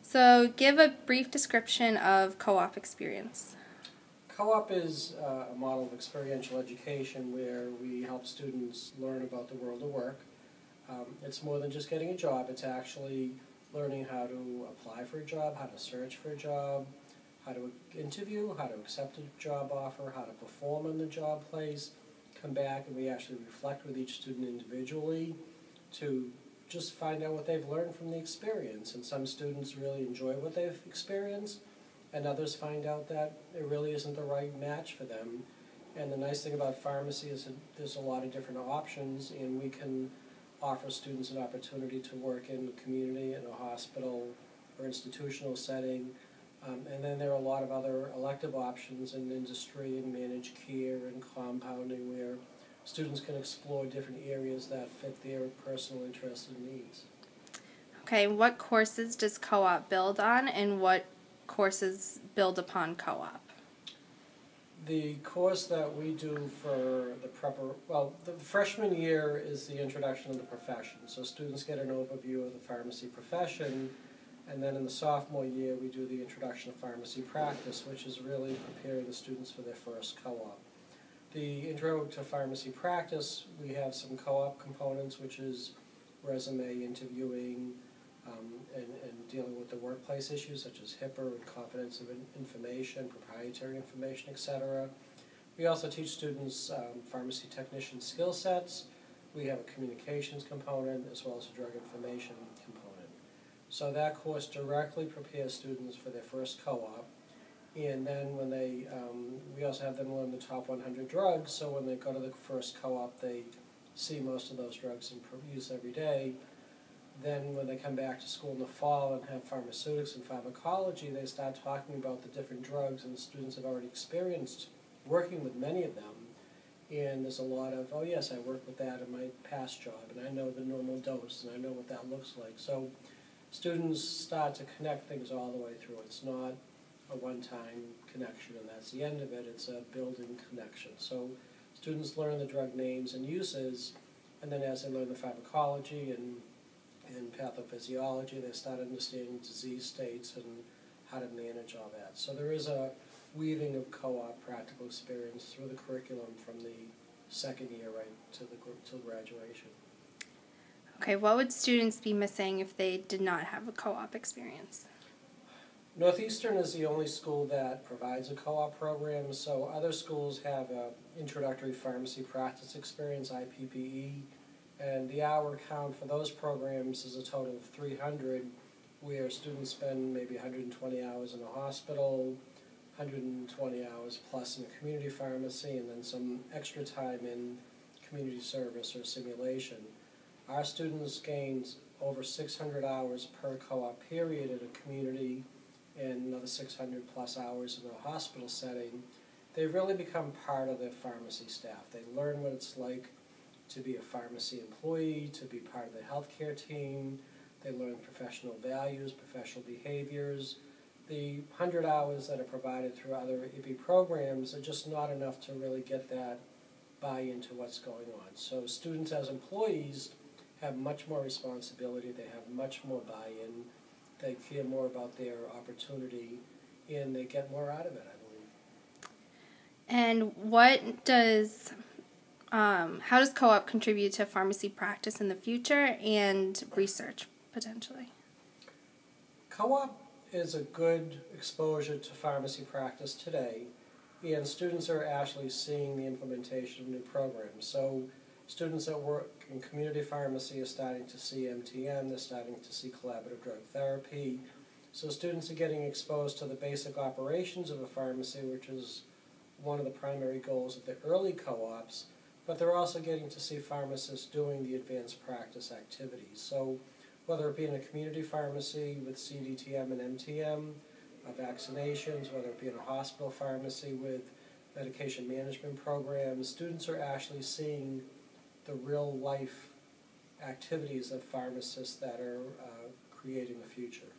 So give a brief description of co-op experience. Co-op is a model of experiential education where we help students learn about the world of work. It's more than just getting a job, it's actually learning how to apply for a job, how to search for a job, how to interview, how to accept a job offer, how to perform in the job place, come back and we actually reflect with each student individually to just find out what they've learned from the experience. And some students really enjoy what they've experienced, and others find out that it really isn't the right match for them. And the nice thing about pharmacy is that there's a lot of different options, and we can offer students an opportunity to work in the community, in a hospital or institutional setting. And then there are a lot of other elective options in industry and managed care and compounding where students can explore different areas that fit their personal interests and needs. Okay, what courses does co-op build on, and what courses build upon co-op? The course that we do for the freshman year is the introduction of the profession. So students get an overview of the pharmacy profession, and then in the sophomore year we do the introduction of pharmacy practice, which is really preparing the students for their first co-op. The intro to pharmacy practice, we have some co-op components, which is resume interviewing, and dealing with the workplace issues such as Ippe and confidence of information, proprietary information, etc. We also teach students pharmacy technician skill sets. We have a communications component as well as a drug information component. So that course directly prepares students for their first co-op. And then when they, we also have them learn the top 100 drugs, so when they go to the first co-op they see most of those drugs in use every day. Then when they come back to school in the fall and have pharmaceutics and pharmacology, they start talking about the different drugs, and the students have already experienced working with many of them. And there's a lot of, oh yes, I worked with that in my past job, and I know the normal dose, and I know what that looks like. So students start to connect things all the way through. It's not a one-time connection and that's the end of it. It's a building connection. So students learn the drug names and uses, and then as they learn the pharmacology and pathophysiology, they start understanding disease states and how to manage all that. So there is a weaving of co-op practical experience through the curriculum from the second year right to graduation. Okay, what would students be missing if they did not have a co-op experience? Northeastern is the only school that provides a co-op program, so other schools have an introductory pharmacy practice experience, IPPE, and the hour count for those programs is a total of 300, where students spend maybe 120 hours in a hospital, 120 hours plus in a community pharmacy, and then some extra time in community service or simulation. Our students gain over 600 hours per co-op period in a community and another 600 plus hours in a hospital setting. They've really become part of the pharmacy staff. They learn what it's like to be a pharmacy employee, to be part of the healthcare team. They learn professional values, professional behaviors. The 100 hours that are provided through other Ippe programs are just not enough to really get that buy-in to what's going on. So students as employees have much more responsibility, they have much more buy-in, they care more about their opportunity, and they get more out of it, I believe. And what does how does co-op contribute to pharmacy practice in the future and research, potentially? Co-op is a good exposure to pharmacy practice today, and students are actually seeing the implementation of new programs. So students that work in community pharmacy are starting to see MTM, they're starting to see collaborative drug therapy. So students are getting exposed to the basic operations of a pharmacy, which is one of the primary goals of the early co-ops, but they're also getting to see pharmacists doing the advanced practice activities. So whether it be in a community pharmacy with CDTM and MTM, vaccinations, whether it be in a hospital pharmacy with medication management programs, students are actually seeing the real life activities of pharmacists that are creating the future.